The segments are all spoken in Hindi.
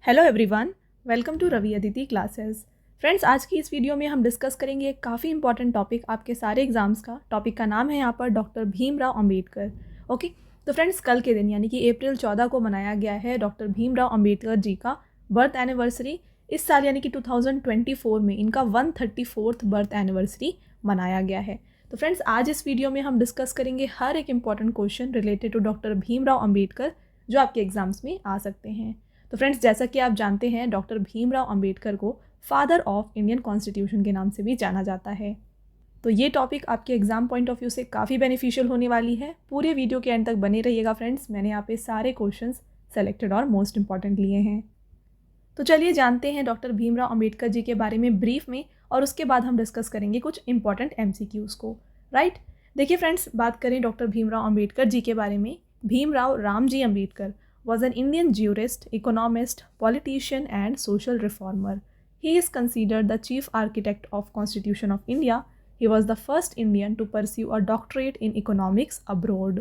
Hello everyone, welcome to Ravi Aditi classes. Friends, आज की इस वीडियो में हम डिस्कस करेंगे एक काफ़ी इंपॉर्टेंट टॉपिक आपके सारे एग्जाम्स का। टॉपिक का नाम है यहाँ पर डॉक्टर भीमराव अंबेडकर। ओके, तो फ्रेंड्स कल के दिन यानी कि अप्रैल 14 को मनाया गया है डॉक्टर भीमराव अंबेडकर जी का बर्थ एनिवर्सरी। इस साल यानी कि 2024 में इनका 134th बर्थ एनिवर्सरी मनाया गया है। तो फ्रेंड्स आज इस वीडियो में हम डिस्कस करेंगे हर एक important question related to doctor Bhimrao Ambedkar जो आपके एग्जाम्स में आ सकते हैं। तो फ्रेंड्स जैसा कि आप जानते हैं डॉक्टर भीमराव अंबेडकर को फादर ऑफ इंडियन कॉन्स्टिट्यूशन के नाम से भी जाना जाता है। तो ये टॉपिक आपके एग्जाम पॉइंट ऑफ व्यू से काफ़ी बेनिफिशियल होने वाली है। पूरे वीडियो के एंड तक बने रहिएगा फ्रेंड्स, मैंने यहाँ पे सारे क्वेश्चंस सेलेक्टेड और मोस्ट इंपॉर्टेंट लिए हैं। तो चलिए जानते हैं डॉक्टर भीमराव अंबेडकर जी के बारे में ब्रीफ में, और उसके बाद हम डिस्कस करेंगे कुछ इंपॉर्टेंट MCQs को। राइट, देखिए फ्रेंड्स, बात करें डॉक्टर भीमराव अंबेडकर जी के बारे में। Bhimrao Ramji Ambedkar was an Indian jurist, economist, politician and social reformer. He is considered the chief architect of Constitution of India. He was the first Indian to pursue a doctorate in economics abroad.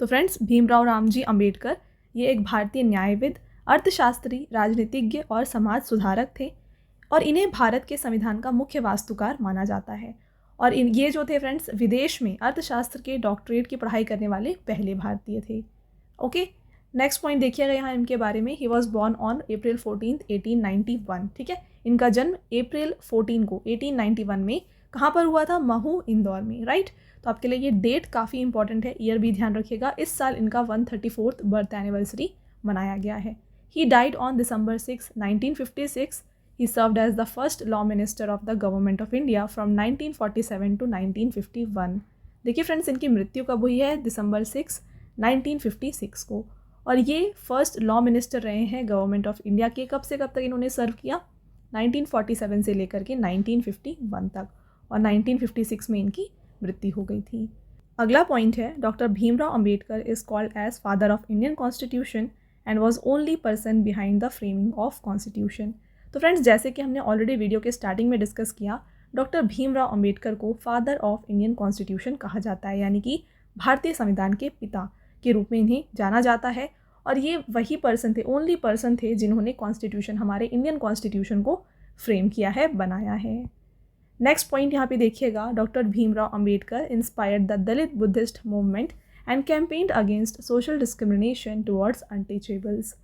तो फ्रेंड्स भीमराव रामजी अंबेडकर ये एक भारतीय न्यायविद, अर्थशास्त्री, राजनीतिज्ञ और समाज सुधारक थे, और इन्हें भारत के संविधान का मुख्य वास्तुकार माना जाता है। और ये जो थे फ्रेंड्स विदेश में अर्थशास्त्र के डॉक्टरेट की पढ़ाई करने वाले पहले भारतीय थे। ओके, नेक्स्ट पॉइंट देखिएगा यहाँ इनके बारे में। He was born on April 14, 1891। ठीक है, इनका जन्म अप्रैल 14 को 1891 में कहाँ पर हुआ था? महू, इंदौर में। राइट, तो आपके लिए ये डेट काफ़ी इंपॉर्टेंट है, ईयर भी ध्यान रखिएगा। इस साल इनका 134th बर्थ एनिवर्सरी मनाया गया है। He died on December 6, 1956। He served as the first law minister of the government of India from 1947 to 1951। देखिए फ्रेंड्स, इनकी मृत्यु कब हुई है? December 6, 1956 को। और ये फर्स्ट लॉ मिनिस्टर रहे हैं गवर्नमेंट ऑफ इंडिया के। कब से कब तक इन्होंने सर्व किया? 1947 से लेकर के 1951 तक, और 1956 में इनकी मृत्यु हो गई थी। अगला पॉइंट है doctor Bhimrao Ambedkar is called as father of Indian constitution and was only person behind the framing of constitution. तो फ्रेंड्स जैसे कि हमने ऑलरेडी वीडियो के स्टार्टिंग में डिस्कस किया, डॉक्टर भीमराव अंबेडकर को फादर ऑफ इंडियन कॉन्स्टिट्यूशन कहा जाता है, यानी कि भारतीय संविधान के पिता के रूप में इन्हें जाना जाता है। और ये वही पर्सन थे, ओनली पर्सन थे जिन्होंने कॉन्स्टिट्यूशन, हमारे इंडियन कॉन्स्टिट्यूशन को फ्रेम किया है, बनाया है। नेक्स्ट पॉइंट यहाँ पे देखिएगा, doctor Bhimrao Ambedkar inspired the Dalit Buddhist movement and campaigned against social discrimination towards untouchables.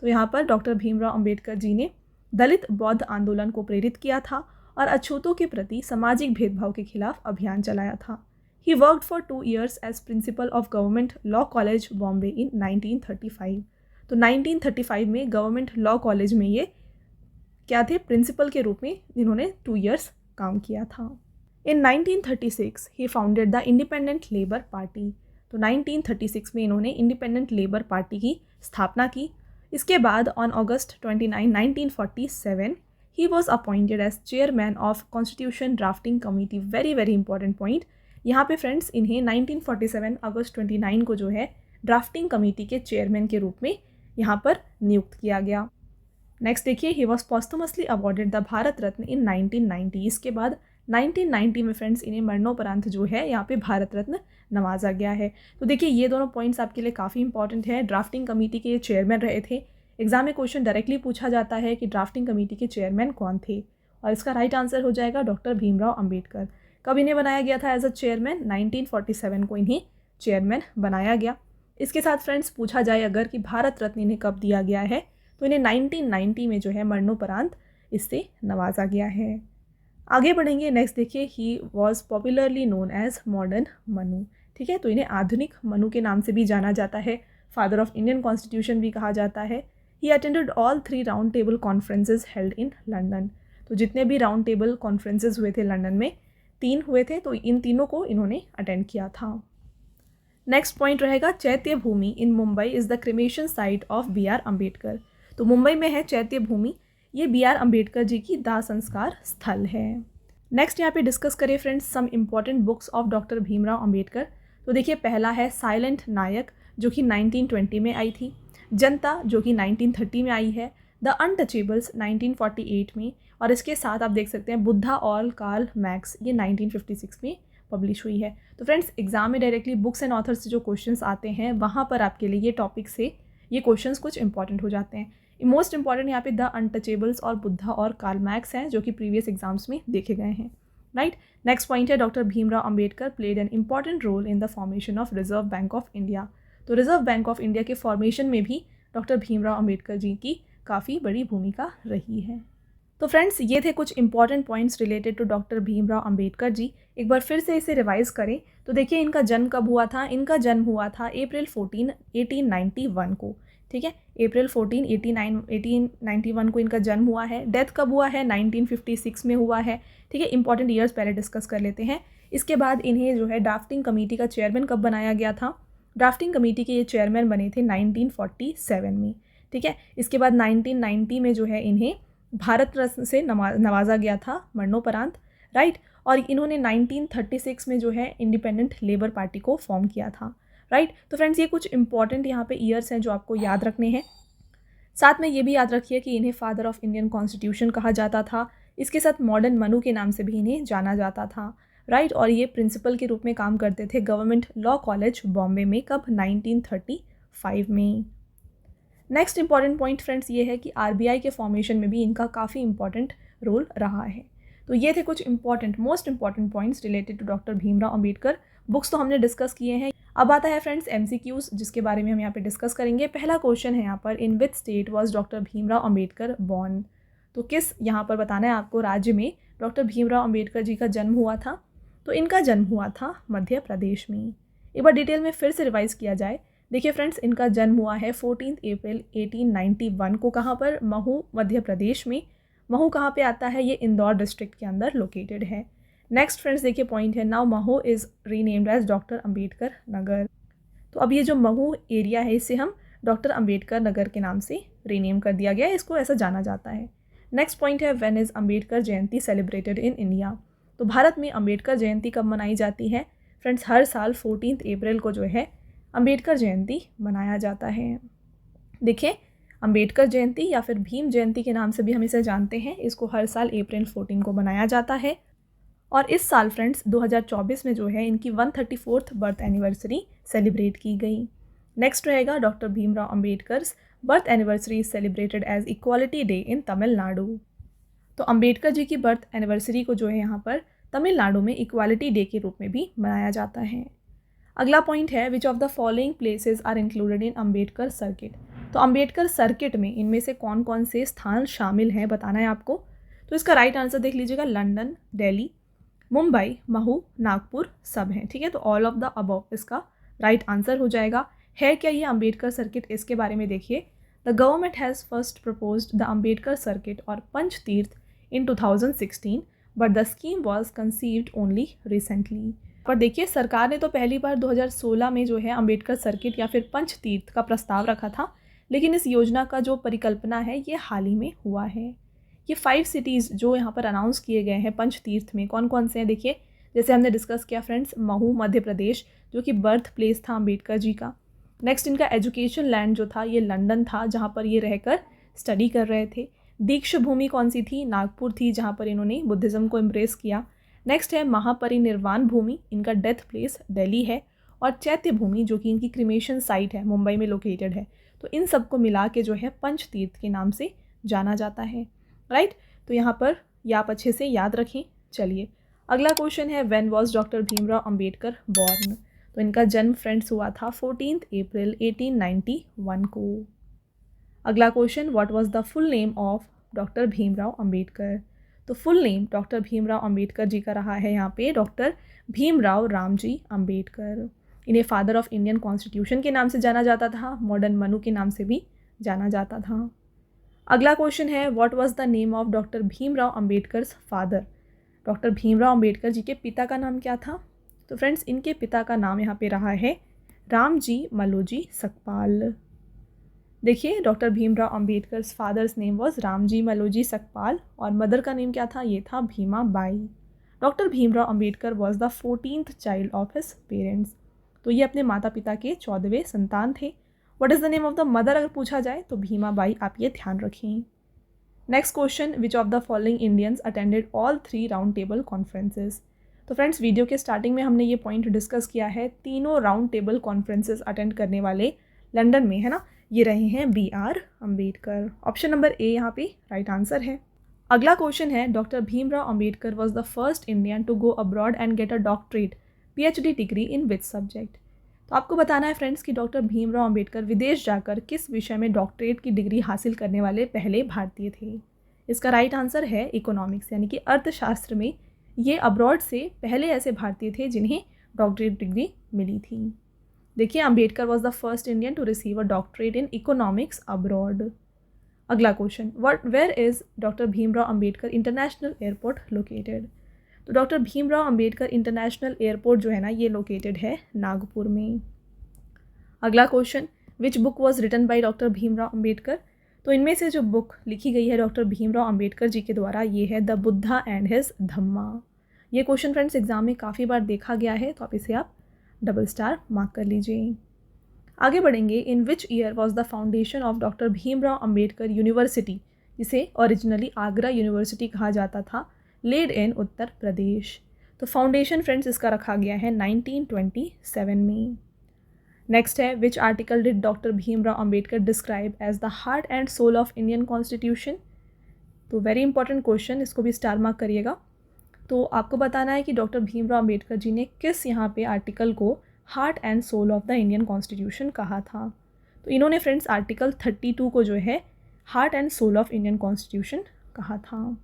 तो यहाँ पर डॉक्टर भीमराव अंबेडकर जी ने दलित बौद्ध आंदोलन को प्रेरित किया था और अछूतों के प्रति सामाजिक भेदभाव के खिलाफ अभियान चलाया था। He worked for 2 years as principal of Government Law College, Bombay in 1935। तो 1935 में गवर्नमेंट लॉ कॉलेज में ये क्या थे? प्रिंसिपल के रूप में इन्होंने 2 years काम किया था। In 1936 he founded the Independent Labour Party। तो 1936 में इन्होंने इंडिपेंडेंट लेबर पार्टी की स्थापना की। इसके बाद on August 29, 1947 he was appointed as chairman of Constitution Drafting Committee। Very very important point यहाँ पे फ्रेंड्स, इन्हें 1947 अगस्त 29 को जो है ड्राफ्टिंग कमेटी के चेयरमैन के रूप में यहाँ पर नियुक्त किया गया। नेक्स्ट देखिए, he was posthumously awarded the Bharat Ratna in 1990। इसके बाद 1990 में फ्रेंड्स इन्हें मरणोपरांत जो है यहाँ पे भारत रत्न नवाजा गया है। तो देखिए ये दोनों पॉइंट्स आपके लिए काफ़ी इंपॉर्टेंट है। ड्राफ्टिंग कमेटी के चेयरमैन रहे थे। एग्जाम में क्वेश्चन डायरेक्टली पूछा जाता है कि ड्राफ्टिंग कमेटी के चेयरमैन कौन थे, और इसका राइट आंसर हो जाएगा डॉक्टर भीमराव अंबेडकर। कब इन्हें बनाया गया था एज अ चेयरमैन? 1947 को इन्हें चेयरमैन बनाया गया। इसके साथ फ्रेंड्स पूछा जाए अगर कि भारत रत्न इन्हें कब दिया गया है, तो इन्हें 1990 में जो है मरणोपरांत इससे नवाजा गया है। आगे बढ़ेंगे। नेक्स्ट देखिए, he was popularly known as modern Manu. ठीक है, तो इन्हें आधुनिक मनु के नाम से भी जाना जाता है। फादर ऑफ इंडियन कॉन्स्टिट्यूशन भी कहा जाता है। He attended all 3 round table conferences held in London. तो जितने भी राउंड टेबल कॉन्फ्रेंसेज हुए थे लंदन में, 3 हुए थे, तो इन तीनों को इन्होंने अटेंड किया था। नेक्स्ट पॉइंट रहेगा, Chaitya Bhoomi in Mumbai is the cremation site of BR Ambedkar. तो मुंबई में है चैत्य भूमि, ये BR अम्बेडकर जी की दाह संस्कार स्थल है। नेक्स्ट यहाँ पे डिस्कस करें friends some important books of doctor Bhimrao Ambedkar. तो देखिए पहला है साइलेंट नायक जो कि 1920 में आई थी, जनता जो कि 1930 में आई है, द अनटचेबल्स 1948 में, और इसके साथ आप देख सकते हैं बुद्धा और कार्ल मैक्स, ये 1956 में पब्लिश हुई है। तो फ्रेंड्स एग्जाम में डायरेक्टली बुक्स एंड ऑथर्स से जो क्वेश्चंस आते हैं वहाँ पर आपके लिए ये टॉपिक से ये क्वेश्चंस कुछ इंपॉर्टेंट हो जाते हैं। मोस्ट इंपॉर्टेंट यहाँ पे द अनटचेबल्स और बुद्धा और कार्ल मैक्स हैं जो कि प्रीवियस एग्जाम्स में देखे गए हैं, राइट। नेक्स्ट पॉइंट है doctor Bhimrao Ambedkar played an important role in the formation of Reserve Bank of India. तो रिजर्व बैंक ऑफ इंडिया के फॉर्मेशन में भी डॉक्टर भीमराव अंबेडकर जी की काफ़ी बड़ी भूमिका रही है। तो फ्रेंड्स, ये थे कुछ important points related to doctor Bhimrao Ambedkar ji. एक बार फिर से इसे रिवाइज करें तो देखिए इनका जन्म कब हुआ था। इनका जन्म हुआ था अप्रैल 14, 1891 को, ठीक है। अप्रैल 14, 1891 को इनका जन्म हुआ है। डेथ कब हुआ है, 1956 में हुआ है, ठीक है। इंपॉर्टेंट ईयर्स पहले डिस्कस कर लेते हैं। इसके बाद इन्हें जो है ड्राफ्टिंग कमेटी का चेयरमैन कब बनाया गया था। ड्राफ्टिंग कमेटी के ये चेयरमैन बने थे 1947 में, ठीक है। इसके बाद 1990 में जो है इन्हें भारत रत्न से नवाजा गया था मरणोपरांत, राइट। और इन्होंने 1936 में जो है इंडिपेंडेंट लेबर पार्टी को फॉर्म किया था, राइट। तो फ्रेंड्स, ये कुछ इंपॉर्टेंट यहाँ पे ईयर्स हैं जो आपको याद रखने हैं। साथ में ये भी याद रखिए कि इन्हें फादर ऑफ इंडियन कॉन्स्टिट्यूशन कहा जाता था। इसके साथ मॉडर्न मनु के नाम से भी इन्हें जाना जाता था, राइट। और ये प्रिंसिपल के रूप में काम करते थे गवर्नमेंट लॉ कॉलेज बॉम्बे में, कब, 1935 में। नेक्स्ट इंपॉर्टेंट पॉइंट फ्रेंड्स ये है कि आरबीआई के फॉर्मेशन में भी इनका काफ़ी इंपॉर्टेंट रोल रहा है। तो ये थे कुछ important most important points related to doctor Bhimrao Ambedkar. Books तो हमने डिस्कस किए हैं। अब आता है फ्रेंड्स एमसीक्यूज, जिसके बारे में हम यहाँ पे डिस्कस करेंगे। पहला क्वेश्चन है यहाँ पर, in which state was doctor Bhimrao Ambedkar born. तो किस, यहाँ पर बताना है आपको, राज्य में डॉक्टर भीमराव अंबेडकर जी का जन्म हुआ था। तो इनका जन्म हुआ था मध्य प्रदेश में। एक बार डिटेल में फिर से रिवाइज किया जाए। देखिए फ्रेंड्स, इनका जन्म हुआ है 14 अप्रैल 1891 को, कहाँ पर, महू, मध्य प्रदेश में। महू कहाँ पे आता है, ये इंदौर डिस्ट्रिक्ट के अंदर लोकेटेड है। नेक्स्ट फ्रेंड्स देखिए पॉइंट है, now Mhow is renamed as doctor Ambedkar Nagar. तो अब ये जो महू एरिया है इसे हम डॉक्टर अंबेडकर नगर के नाम से रीनेम कर दिया गया है, इसको ऐसा जाना जाता है। नेक्स्ट पॉइंट है, when is Ambedkar Jayanti celebrated in India. तो भारत में अंबेडकर जयंती कब मनाई जाती है। फ्रेंड्स, हर साल 14 अप्रैल को जो है अंबेडकर जयंती मनाया जाता है। देखिए, अंबेडकर जयंती या फिर भीम जयंती के नाम से भी हम इसे जानते हैं। इसको हर साल अप्रैल 14 को मनाया जाता है। और इस साल फ्रेंड्स 2024 में जो है इनकी 134th बर्थ एनिवर्सरी सेलिब्रेट की गई। नेक्स्ट रहेगा, doctor Bhimrao Ambedkar's birth anniversary is celebrated as equality day in Tamil Nadu. तो अंबेडकर जी की बर्थ एनिवर्सरी को जो है यहाँ पर तमिलनाडु में इक्वालिटी डे के रूप में भी मनाया जाता है। अगला पॉइंट है, which of the following places are included in Ambedkar circuit. तो अंबेडकर सर्किट में इनमें से कौन कौन से स्थान शामिल हैं बताना है आपको। तो इसका राइट आंसर देख लीजिएगा, लंदन, दिल्ली, मुंबई, महू, नागपुर सब हैं, ठीक है। तो ऑल ऑफ द अबव इसका राइट आंसर हो जाएगा। है क्या ये अंबेडकर सर्किट, इसके बारे में देखिए। The government has first proposed the Ambedkar circuit और पंच तीर्थ इन 2016 but the scheme was conceived only recently. पर देखिए, सरकार ने तो पहली बार 2016 में जो है अंबेडकर सर्किट या फिर पंच तीर्थ का प्रस्ताव रखा था, लेकिन इस योजना का जो परिकल्पना है ये हाल ही में हुआ है। ये 5 सिटीज़ जो यहाँ पर अनाउंस किए गए हैं पंच तीर्थ में, कौन कौन से हैं देखिए। जैसे हमने डिस्कस किया फ्रेंड्स, महू मध्य प्रदेश जो कि बर्थ प्लेस था अंबेडकर जी का। नेक्स्ट इनका एजुकेशन लैंड जो था ये लंदन था, जहाँ पर ये रहकर स्टडी कर रहे थे। दीक्षा भूमि कौन सी थी, नागपुर थी, जहाँ पर इन्होंने बुद्धिज़्म को एम्ब्रेस किया। नेक्स्ट है महापरिनिर्वाण भूमि, इनका डेथ प्लेस दिल्ली है। और चैत्य भूमि जो कि इनकी क्रिमेशन साइट है, मुंबई में लोकेटेड है। तो इन सबको मिला के जो है पंच तीर्थ के नाम से जाना जाता है, राइट। तो यहाँ पर ये आप अच्छे से याद रखें। चलिए अगला क्वेश्चन है, when was doctor Bhimrao Ambedkar born. तो इनका जन्म फ्रेंड्स हुआ था 14 अप्रैल 1891 को। अगला question, what was the full name of doctor Bhimrao Ambedkar. तो full name doctor Bhimrao Ambedkar ji का रहा है यहाँ पे डॉक्टर भीमराव रामजी अंबेडकर। इन्हें फादर ऑफ इंडियन कॉन्स्टिट्यूशन के नाम से जाना जाता था, मॉडर्न मनु के नाम से भी जाना जाता था। अगला क्वेश्चन है, what was the name of doctor Bhimrao Ambedkar's father. Doctor Bhimrao Ambedkar ji के पिता का नाम क्या था। तो फ्रेंड्स, इनके पिता का नाम यहाँ पे रहा है रामजी मलोजी सकपाल। देखिए, doctor Bhimrao Ambedkar's father's name was Ramji Maloji Sakpal और मदर का नेम क्या था, ये था Bhimabai. Doctor Bhimrao Ambedkar was the 14th child of his parents. तो ये अपने माता पिता के 14वें संतान थे। What is the name of the mother अगर पूछा जाए तो भीमा बाई, आप ये ध्यान रखें। Next question, which of the following Indians attended all 3 round table conferences. तो फ्रेंड्स, वीडियो के स्टार्टिंग में हमने ये पॉइंट डिस्कस किया है, तीनों राउंड टेबल कॉन्फ्रेंसेज अटेंड करने वाले लंदन में, है ना, ये रहे हैं B R Ambedkar. Option number A यहाँ पे राइट आंसर है। अगला क्वेश्चन है, doctor Bhimrao Ambedkar was the first Indian to go abroad and get a doctorate PhD degree in which subject. तो आपको बताना है फ्रेंड्स कि डॉक्टर भीमराव अम्बेडकर विदेश जाकर किस विषय में डॉक्टरेट की डिग्री हासिल करने वाले पहले भारतीय थे। इसका राइट आंसर है इकोनॉमिक्स, यानी कि अर्थशास्त्र में ये अब्रॉड से पहले ऐसे भारतीय थे जिन्हें डॉक्टरेट डिग्री मिली थी। देखिए, Ambedkar was the first Indian to receive a doctorate in economics abroad. अगला question, where is doctor Bhimrao Ambedkar international airport located. तो doctor Bhimrao Ambedkar international airport जो है ना, ये लोकेटेड है नागपुर में। अगला question, which book was written by doctor Bhimrao Ambedkar. तो इनमें से जो बुक लिखी गई है डॉक्टर भीमराव अम्बेडकर जी के द्वारा, ये है द बुद्धा एंड हिज धम्मा। ये क्वेश्चन फ्रेंड्स एग्जाम में काफ़ी बार देखा गया है, तो आप डबल स्टार मार्क कर लीजिए। आगे बढ़ेंगे, in which year was the foundation of doctor Bhimrao Ambedkar university, जिसे ओरिजिनली आगरा यूनिवर्सिटी कहा जाता था, लेड इन उत्तर प्रदेश। तो फाउंडेशन फ्रेंड्स इसका रखा गया है 1927 में। नेक्स्ट है, which article did doctor Bhimrao Ambedkar describe as the heart and soul of Indian constitution. तो वेरी इंपॉर्टेंट क्वेश्चन, इसको भी स्टार मार्क करिएगा। तो आपको बताना है कि डॉक्टर भीमराव अम्बेडकर जी ने किस यहाँ पे आर्टिकल को heart and soul of the Indian constitution कहा था। तो इन्होंने फ्रेंड्स आर्टिकल 32 को जो है heart and soul of Indian constitution कहा था।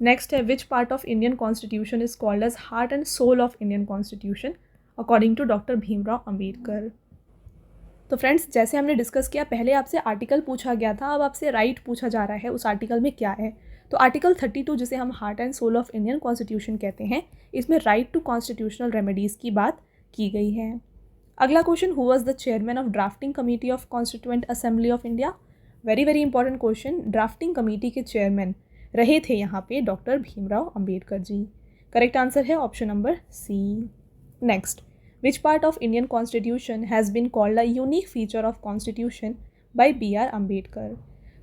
नेक्स्ट है, which part of Indian constitution is called as heart and soul of Indian constitution according to doctor Bhimrao Ambedkar. तो फ्रेंड्स, जैसे हमने डिस्कस किया, पहले आपसे आर्टिकल पूछा गया था, अब आपसे राइट पूछा जा रहा है उस आर्टिकल में क्या है। तो आर्टिकल 32 जिसे हम heart and soul of Indian constitution कहते हैं, इसमें राइट टू कॉन्स्टिट्यूशनल रेमेडीज़ की बात की गई है। अगला question, who was the chairman of drafting committee of constituent assembly of India. Very very important question, drafting committee के चेयरमैन रहे थे यहाँ पे doctor Bhimrao Ambedkar ji. Correct answer है option number C. Next, which part of Indian constitution has been called a unique feature of constitution by BR Ambedkar.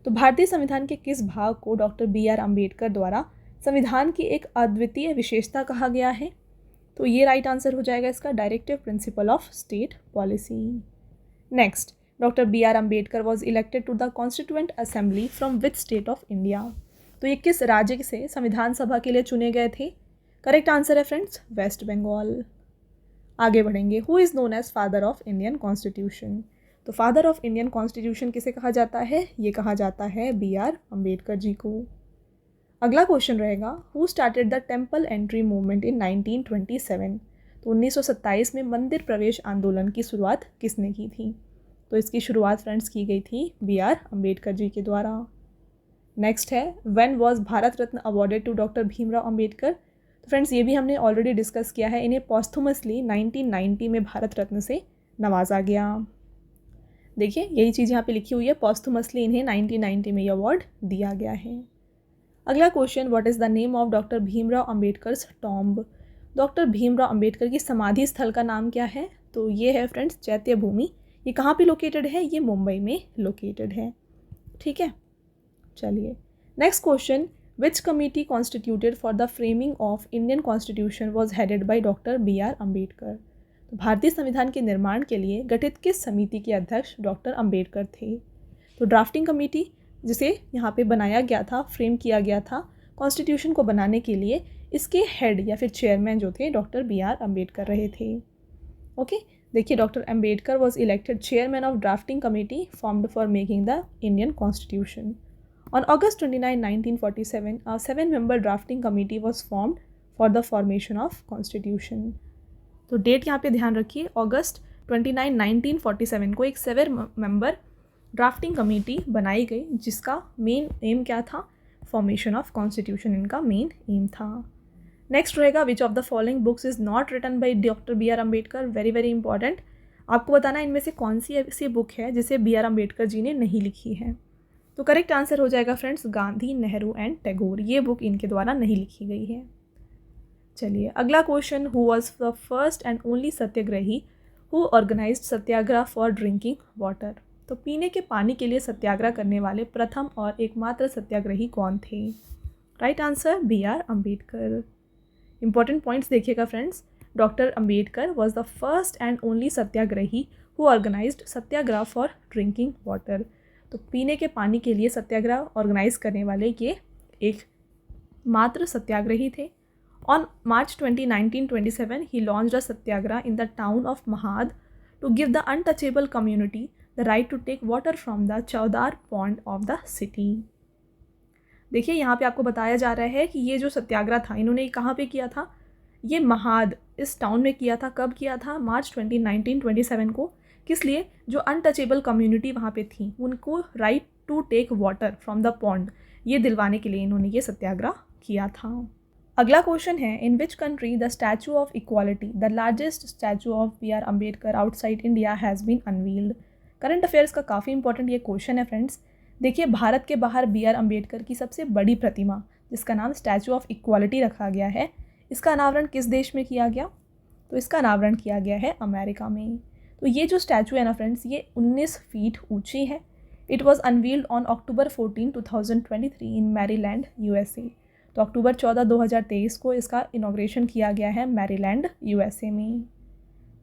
तो भारतीय संविधान के किस भाग को डॉक्टर BR अम्बेडकर द्वारा संविधान की एक अद्वितीय विशेषता कहा गया है। तो ये राइट आंसर हो जाएगा इसका, directive principle of state policy. Next, doctor BR Ambedkar was elected to the constituent assembly from which state of India. तो ये किस राज्य से संविधान सभा के लिए चुने गए थे। करेक्ट आंसर है फ्रेंड्स वेस्ट बंगाल। आगे बढ़ेंगे, who is known as father of Indian constitution. तो फादर ऑफ इंडियन कॉन्स्टिट्यूशन किसे कहा जाता है, ये कहा जाता है BR अम्बेडकर जी को। अगला क्वेश्चन रहेगा, who started the temple entry movement in 1927। तो 1927 में मंदिर प्रवेश आंदोलन की शुरुआत किसने की थी। तो इसकी शुरुआत फ्रेंड्स की गई थी BR अम्बेडकर जी के द्वारा। नेक्स्ट है, when was Bharat Ratna awarded to doctor Bhimrao Ambedkar. तो फ्रेंड्स ये भी हमने ऑलरेडी डिस्कस किया है, इन्हें पॉस्थुमसली 1990 में भारत रत्न से नवाजा गया। देखिए, यही चीज़ यहाँ पे लिखी हुई है, पॉस्थुमसली इन्हें 1990 में ये अवार्ड दिया गया है। अगला question, what is the name of doctor Bhimrao Ambedkar's tomb. Doctor Bhimrao Ambedkar की समाधि स्थल का नाम क्या है। तो ये है फ्रेंड्स चैत्य भूमि। ये कहाँ पे लोकेटेड है, ये मुंबई में लोकेटेड है। ठीक है, चलिए next question, which committee constituted for the framing of Indian constitution was headed by doctor BR Ambedkar. तो भारतीय संविधान के निर्माण के लिए गठित किस समिति के अध्यक्ष डॉक्टर अम्बेडकर थे। तो ड्राफ्टिंग कमेटी जिसे यहाँ पे बनाया गया था, फ्रेम किया गया था कॉन्स्टिट्यूशन को बनाने के लिए, इसके हेड या फिर चेयरमैन जो थे डॉक्टर BR अम्बेडकर रहे थे। ओके, देखिए, doctor Ambedkar was elected chairman of drafting committee formed for making the Indian constitution. On August 29, 1947, a 7-member drafting committee was formed for the formation of constitution. तो डेट यहाँ पे ध्यान रखिए, अगस्त 29, 1947 को एक 7-member ड्राफ्टिंग कमेटी बनाई गई, जिसका मेन एम क्या था, फॉर्मेशन ऑफ कॉन्स्टिट्यूशन इनका मेन एम था। नेक्स्ट रहेगा, which of the following books is not written by doctor BR Ambedkar. Very very important, आपको बताना है इनमें से कौन सी ऐसी बुक है जिसे BR अम्बेडकर जी ने नहीं लिखी है। तो करेक्ट आंसर हो जाएगा फ्रेंड्स गांधी, नेहरू एंड टैगोर। ये बुक इनके द्वारा नहीं लिखी गई है। चलिए अगला question, who was the first and only satyagrahi who organised satyagraha for drinking water. तो पीने के पानी के लिए सत्याग्रह करने वाले प्रथम और एकमात्र सत्याग्रही कौन थे। Right answer BR Ambedkar. Important points देखिएगा friends, doctor Ambedkar was the first and only satyagrahi who organised satyagraha for drinking water. तो पीने के पानी के लिए सत्याग्रह ऑर्गेनाइज करने वाले ये एक मात्र सत्याग्रही थे। On March 20, 1927 he launched a satyagraha in the town of Mahad to give the untouchable community the right to take water from the Chavdar pond of the city. देखिए यहाँ पे आपको बताया जा रहा है कि ये जो सत्याग्रह था इन्होंने कहाँ पे किया था, ये महाद इस टाउन में किया था। कब किया था? मार्च 20, 1927 को। किस लिए? जो अनटचेबल कम्युनिटी वहाँ पे थी उनको right to take water from the pond ये दिलवाने के लिए इन्होंने ये सत्याग्रह किया था। अगला क्वेश्चन है, in which country the statue of equality the largest statue of B R. Ambedkar outside India has been unveiled. Current affairs का काफ़ी इंपॉर्टेंट ये क्वेश्चन है फ्रेंड्स। देखिए भारत के बाहर बी.आर. अम्बेडकर की सबसे बड़ी प्रतिमा जिसका नाम स्टैचू ऑफ इक्वालिटी रखा गया है, इसका अनावरण किस देश में किया गया? तो इसका अनावरण किया गया है अमेरिका में। तो ये जो स्टैचू है ना फ्रेंड्स, ये 19 फीट ऊंची है। It was unveiled on October 14, 2023 in Maryland, USA। तो अक्टूबर 14, 2023 को इसका इनॉग्रेशन किया गया है मैरीलैंड, USA में।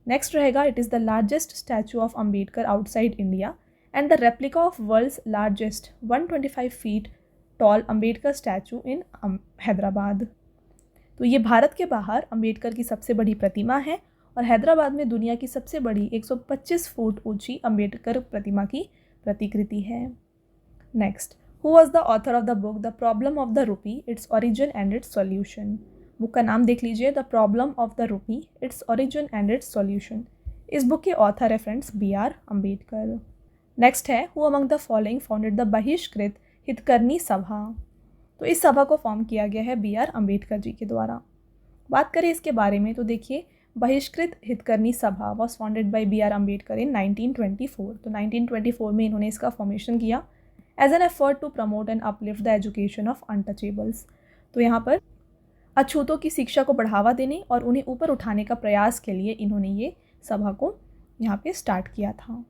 नेक्स्ट रहेगा, it is the largest statue of Ambedkar outside India and the replica of world's largest 125 feet tall Ambedkar statue in Hyderabad. तो ये भारत के बाहर अम्बेडकर की सबसे बड़ी प्रतिमा है और हैदराबाद में दुनिया की सबसे बड़ी 125 फुट ऊंची अम्बेडकर प्रतिमा की प्रतिकृति है। Next, who was the author of the book the problem of the rupee, its origin and it's solution. Book का नाम देख लीजिए, the problem of the rupee, its origin and it's solution. इस बुक के ऑथर है फ्रेंड्स बी.आर. अम्बेडकर। नेक्स्ट है, who among the following founded the बहिष्कृत हितकर्णी सभा। तो इस सभा को फॉर्म किया गया है बी.आर. अम्बेडकर जी के द्वारा। बात करें इसके बारे में तो देखिए, Bahishkrit Hitkarini Sabha was founded by B R. Ambedkar in 1924। तो 1924 में इन्होंने इसका फॉर्मेशन किया as an effort to promote and uplift the education of untouchables. तो यहाँ पर अछूतों की शिक्षा को बढ़ावा देने और उन्हें ऊपर उठाने का प्रयास के लिए इन्होंने ये सभा को यहाँ पे स्टार्ट किया था।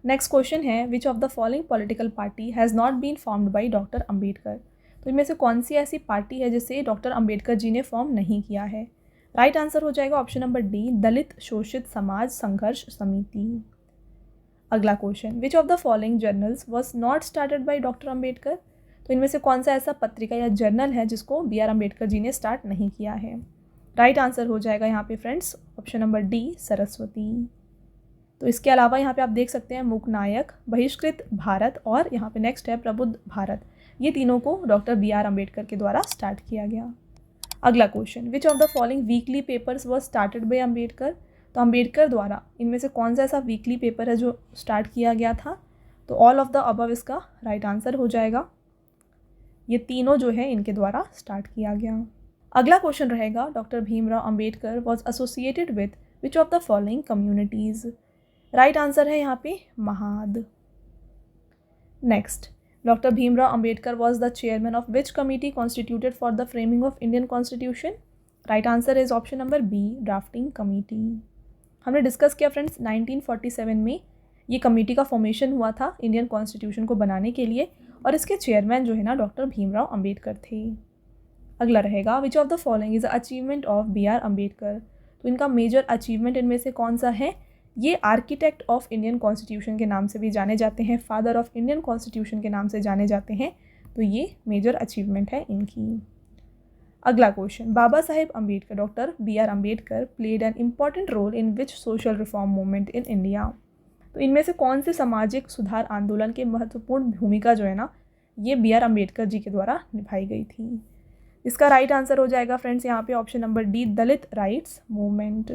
नेक्स्ट क्वेश्चन है, which of the following political party has not been formed by doctor Ambedkar. तो इनमें से कौन सी ऐसी पार्टी है जिसे डॉक्टर अम्बेडकर जी ने फॉर्म नहीं किया है? राइट आंसर हो जाएगा ऑप्शन नंबर डी, दलित शोषित समाज संघर्ष समिति। अगला question, which of the following journals was not started by doctor Ambedkar. तो इनमें से कौन सा ऐसा पत्रिका या जर्नल है जिसको बी.आर. अम्बेडकर जी ने स्टार्ट नहीं किया है? राइट आंसर हो जाएगा यहाँ पे friends option number D, Saraswati. तो इसके अलावा यहाँ पे आप देख सकते हैं मूक नायक, बहिष्कृत भारत और यहाँ पे नेक्स्ट है प्रबुद्ध भारत। ये तीनों को डॉक्टर बी.आर. अम्बेडकर के द्वारा स्टार्ट किया गया। अगला question, which of the following weekly papers was started by Ambedkar. तो अम्बेडकर द्वारा इनमें से कौन सा ऐसा वीकली पेपर है जो स्टार्ट किया गया था? तो ऑल ऑफ द अबव इसका राइट आंसर हो जाएगा। ये तीनों जो है इनके द्वारा स्टार्ट किया गया। अगला क्वेश्चन रहेगा, doctor Bhimrao Ambedkar was associated with which of the following communities. Right answer है यहाँ पे Mahad. Next, doctor Bhimrao Ambedkar was the chairman of which committee constituted for the framing of Indian constitution. Right answer is option number B, drafting committee. हमने डिस्कस किया फ्रेंड्स 1947 में ये कमेटी का फॉर्मेशन हुआ था इंडियन कॉन्स्टिट्यूशन को बनाने के लिए और इसके चेयरमैन जो है ना डॉक्टर भीमराव अम्बेडकर थे। अगला रहेगा, which of the following is the achievement of B R. Ambedkar. तो इनका मेजर अचीवमेंट इनमें से कौन सा है? ये आर्किटेक्ट ऑफ इंडियन कॉन्स्टिट्यूशन के नाम से भी जाने जाते हैं, फादर ऑफ इंडियन कॉन्स्टिट्यूशन के नाम से जाने जाते हैं। तो ये मेजर अचीवमेंट है इनकी। अगला question, Baba Saheb Ambedkar, doctor B R. Ambedkar played an important role in which social reform movement in India. तो इनमें से कौन से सामाजिक सुधार आंदोलन के महत्वपूर्ण भूमिका जो है ना ये बी.आर. अम्बेडकर जी के द्वारा निभाई गई थी? इसका राइट आंसर हो जाएगा फ्रेंड्स यहाँ पे option number D, Dalit rights movement.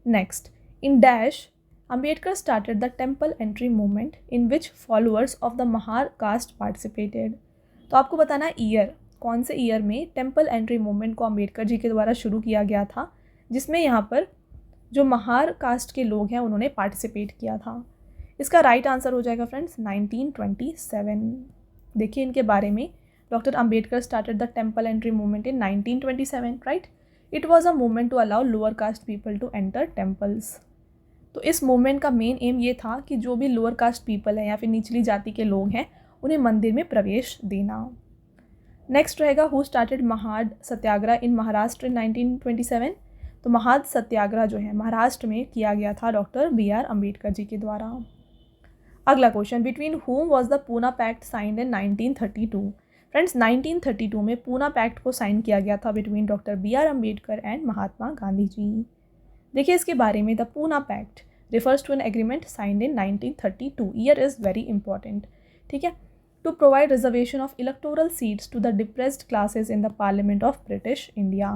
Next, in dash Ambedkar started the temple entry movement in which followers of the Mahar caste participated. तो आपको बताना ईयर, कौन से ईयर में टेम्पल एंट्री मूवमेंट को अम्बेडकर जी के द्वारा शुरू किया गया था जिसमें यहाँ पर जो महार कास्ट के लोग हैं उन्होंने पार्टिसिपेट किया था? इसका राइट आंसर हो जाएगा फ्रेंड्स 1927। देखिए इनके बारे में, doctor Ambedkar started the temple entry movement in 1927, right. It was a movement to allow lower caste people to enter temples. तो इस मूवमेंट का मेन एम ये था कि जो भी लोअर कास्ट पीपल है या फिर निचली जाति के लोग हैं उन्हें मंदिर में प्रवेश देना। नेक्स्ट रहेगा, हु स्टार्टेड महाड सत्याग्रह इन महाराष्ट्र इन 1927। तो महाद सत्याग्रह जो है महाराष्ट्र में किया गया था डॉक्टर BR अम्बेडकर जी के द्वारा। अगला question, between whom was the Poona pact signed in 1932? Friends 1932 में पूना पैक्ट को साइन किया गया था between doctor BR Ambedkar and Mahatma Gandhi ji. देखिए इसके बारे में, the Poona pact refers to an agreement signed in 1932. Year is very important. ठीक है, to provide reservation of electoral seats to the depressed classes in the Parliament of British India.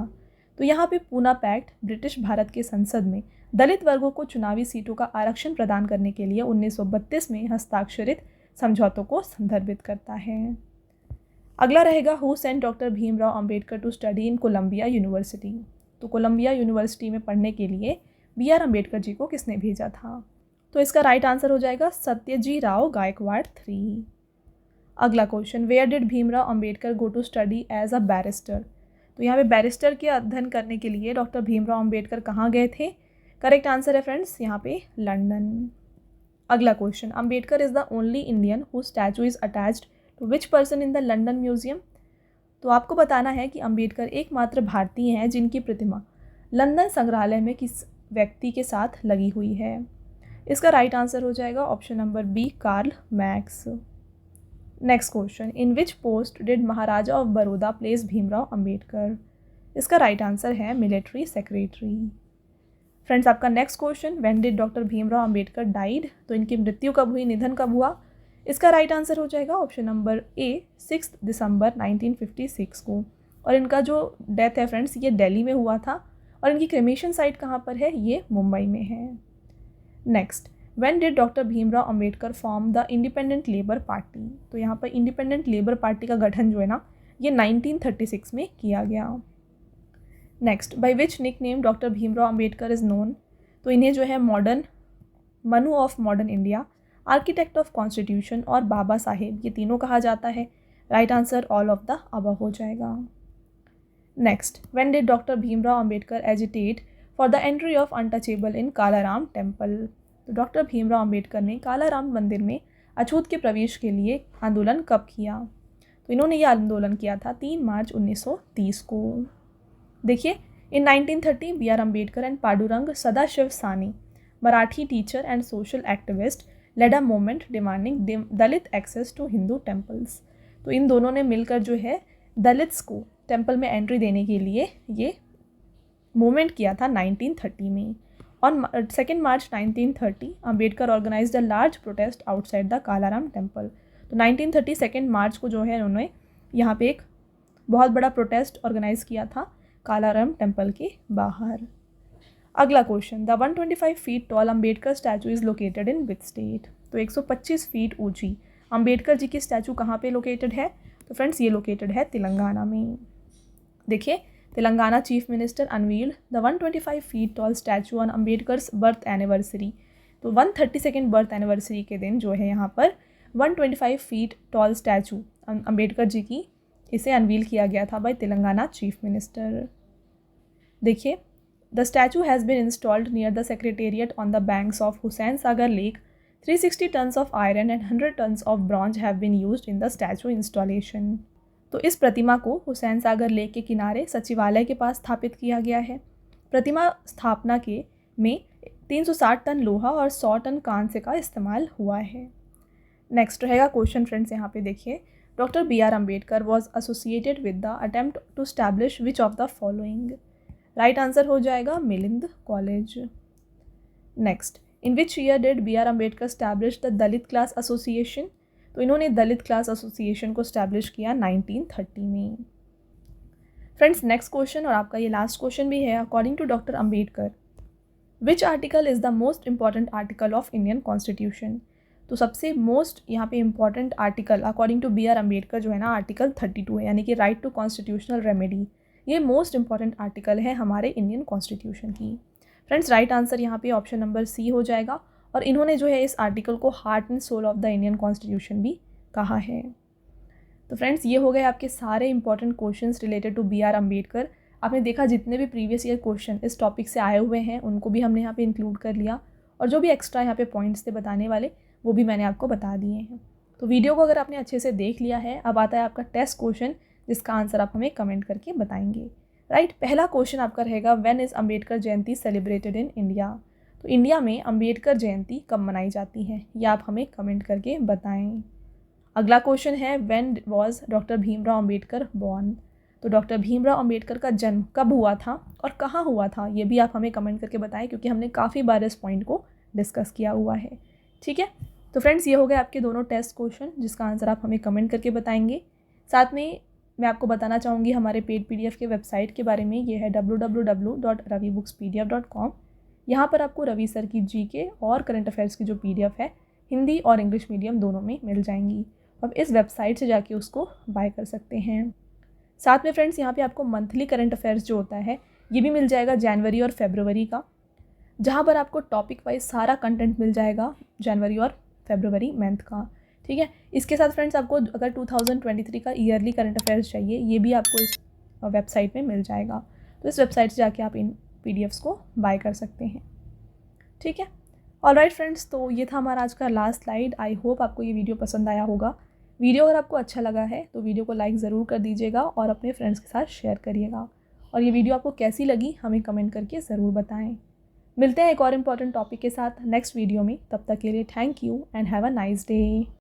तो यहाँ पे पूना पैक्ट ब्रिटिश भारत के संसद में दलित वर्गों को चुनावी सीटों का आरक्षण प्रदान करने के लिए 1932 में हस्ताक्षरित समझौतों को संदर्भित करता है। अगला रहेगा, who sent doctor Bhimrao Ambedkar to study in Columbia University? तो कोलंबिया यूनिवर्सिटी में पढ़ने के लिए BR अम्बेडकर जी को किसने भेजा था? तो इसका राइट आंसर हो जाएगा सत्यजी राव गायकवाड़ 3। अगला question, where did Bhimrao Ambedkar go to study as a barrister? तो यहाँ पे बैरिस्टर के अध्ययन करने के लिए डॉक्टर भीमराव अंबेडकर कहाँ गए थे? करेक्ट आंसर है फ्रेंड्स यहाँ पे लंदन। अगला question, Ambedkar is the only Indian who statue is attached to which person in the London museum? तो आपको बताना है कि अंबेडकर एकमात्र भारतीय हैं जिनकी प्रतिमा लंदन संग्रहालय में किस व्यक्ति के साथ लगी हुई है। इसका राइट आंसर हो जाएगा option number B, Karl Marx. Next question, in which post did Maharaja of Baroda place Bhimrao Ambedkar? इसका राइट आंसर है मिलिट्री सेक्रेटरी। फ्रेंड्स आपका next question, when did doctor Bhimrao Ambedkar died? तो इनकी मृत्यु कब हुई, निधन कब हुआ? इसका राइट आंसर हो जाएगा ऑप्शन नंबर ए, 6 दिसंबर 1956 को। और इनका जो डेथ है फ्रेंड्स ये दिल्ली में हुआ था और इनकी क्रेमेशन साइट कहाँ पर है, ये मुंबई में है। Next, when did doctor Bhimrao Ambedkar form the independent labour party? तो यहाँ पर इंडिपेंडेंट लेबर पार्टी का गठन जो है ना ये 1936 में किया गया। Next, by which nickname doctor Bhimrao Ambedkar is known? तो इन्हें जो है modern Manu of modern India, architect of constitution और बाबा साहेब, ये तीनों कहा जाता है। Right answer all of the above हो जाएगा। Next, when did doctor Bhimrao Ambedkar agitate for the entry of untouchable in Kalaram temple? तो डॉक्टर भीमराव अंबेडकर ने कालाराम मंदिर में अछूत के प्रवेश के लिए आंदोलन कब किया? तो इन्होंने ये आंदोलन किया था 3 मार्च 1930 को। देखिए, in 1930 BR Ambedkar and Pandurang Sadashiv Sane, Marathi teacher and social activist, led a movement demanding Dalit access to Hindu temples. तो इन दोनों ने मिलकर जो है दलित्स को टेम्पल में एंट्री देने के लिए ये मूवमेंट किया था 1930 में। On 2 March 1930 Ambedkar organized a large protest outside the Kalaram temple. तो 1930 2 मार्च को जो है उन्होंने यहाँ पे एक बहुत बड़ा प्रोटेस्ट ऑर्गेनाइज किया था कालाराम टेम्पल के बाहर। अगला question, the 125 feet tall Ambedkar statue is located in which state? तो 125 फीट ऊंची अम्बेडकर जी की स्टैचू कहाँ पे लोकेटेड है? तो फ्रेंड्स ये लोकेटेड है तेलंगाना में। देखिए, Telangana chief minister unveiled the 125 feet tall statue on Ambedkar's birth anniversary. तो 132nd बर्थ एनिवर्सरी के दिन जो है यहाँ पर 125 feet tall statue Ambedkar ji की इसे अनवील किया गया था बाय तेलंगाना चीफ मिनिस्टर। देखिए, the statue has been installed near the secretariat on the banks of Hussain Sagar lake. 360 tons of iron and 100 tons of bronze have been used in the statue installation. तो इस प्रतिमा को हुसैन सागर लेक के किनारे सचिवालय के पास स्थापित किया गया है। प्रतिमा स्थापना के में 360 टन लोहा और 100 टन कांस्य का इस्तेमाल हुआ है। नेक्स्ट रहेगा क्वेश्चन फ्रेंड्स, यहाँ पे देखिए, doctor BR Ambedkar was associated with the attempt to establish which of the following? Right answer हो जाएगा Milind college. Next, in which year did BR Ambedkar establish the Dalit class association? तो इन्होंने दलित क्लास एसोसिएशन को स्टैब्लिश किया 1930 में। फ्रेंड्स नेक्स्ट क्वेश्चन और आपका ये लास्ट क्वेश्चन भी है, according to doctor Ambedkar which article is the most important article of Indian constitution? तो सबसे मोस्ट यहाँ पे important article according to BR Ambedkar जो है ना आर्टिकल 32 है, यानी कि राइट टू कॉन्स्टिट्यूशनल रेमेडी। ये मोस्ट इंपॉर्टेंट आर्टिकल है हमारे इंडियन कॉन्स्टिट्यूशन की। फ्रेंड्स राइट आंसर यहाँ पे ऑप्शन नंबर सी हो जाएगा और इन्होंने जो है इस आर्टिकल को heart and soul of the Indian constitution भी कहा है। तो फ्रेंड्स ये हो गए आपके सारे important questions related to BR Ambedkar. आपने देखा जितने भी प्रीवियस ईयर क्वेश्चन इस टॉपिक से आए हुए हैं उनको भी हमने यहाँ पे इंक्लूड कर लिया और जो भी एक्स्ट्रा यहाँ पे पॉइंट्स थे बताने वाले वो भी मैंने आपको बता दिए हैं। तो वीडियो को अगर आपने अच्छे से देख लिया है, अब आता है आपका टेस्ट क्वेश्चन जिसका आंसर आप हमें कमेंट करके बताएंगे। राइट। पहला क्वेश्चन आपका रहेगा when is Ambedkar Jayanti celebrated in India. तो इंडिया में अम्बेडकर जयंती कब मनाई जाती है, ये आप हमें कमेंट करके बताएं। अगला क्वेश्चन है when was doctor Bhimrao Ambedkar born. तो डॉक्टर भीमराव अम्बेडकर का जन्म कब हुआ था और कहाँ हुआ था, ये भी आप हमें कमेंट करके बताएं, क्योंकि हमने काफ़ी बार इस पॉइंट को डिस्कस किया हुआ है। ठीक है, तो फ्रेंड्स ये हो गए आपके दोनों टेस्ट क्वेश्चन जिसका आंसर आप हमें कमेंट करके बताएंगे। साथ में मैं आपको बताना चाहूँगी हमारे पेड PDF के वेबसाइट के बारे में। ये है www.ravibookspdf.com। यहाँ पर आपको रवि सर की GK और करंट अफेयर्स की जो PDF है हिंदी और इंग्लिश मीडियम दोनों में मिल जाएंगी। अब इस वेबसाइट से जाके उसको बाय कर सकते हैं। साथ में फ्रेंड्स यहाँ पे आपको मंथली करंट अफेयर्स जो होता है ये भी मिल जाएगा जनवरी और फरवरी का, जहाँ पर आपको टॉपिक वाइज सारा कंटेंट मिल जाएगा जनवरी और फरवरी मंथ का। ठीक है, इसके साथ फ्रेंड्स आपको अगर 2023 का ईयरली करंट अफेयर्स चाहिए ये भी आपको इस वेबसाइट में मिल जाएगा। तो इस वेबसाइट से जाके आप इन PDFs को बाय कर सकते हैं। ठीक है, ऑलराइट फ्रेंड्स, तो ये था हमारा आज का लास्ट स्लाइड। आई होप आपको ये वीडियो पसंद आया होगा। वीडियो अगर आपको अच्छा लगा है तो वीडियो को लाइक ज़रूर कर दीजिएगा और अपने फ्रेंड्स के साथ शेयर करिएगा। और ये वीडियो आपको कैसी लगी हमें कमेंट करके ज़रूर बताएं। मिलते हैं एक और इम्पॉर्टेंट टॉपिक के साथ नेक्स्ट वीडियो में। तब तक के लिए thank you and have a nice day.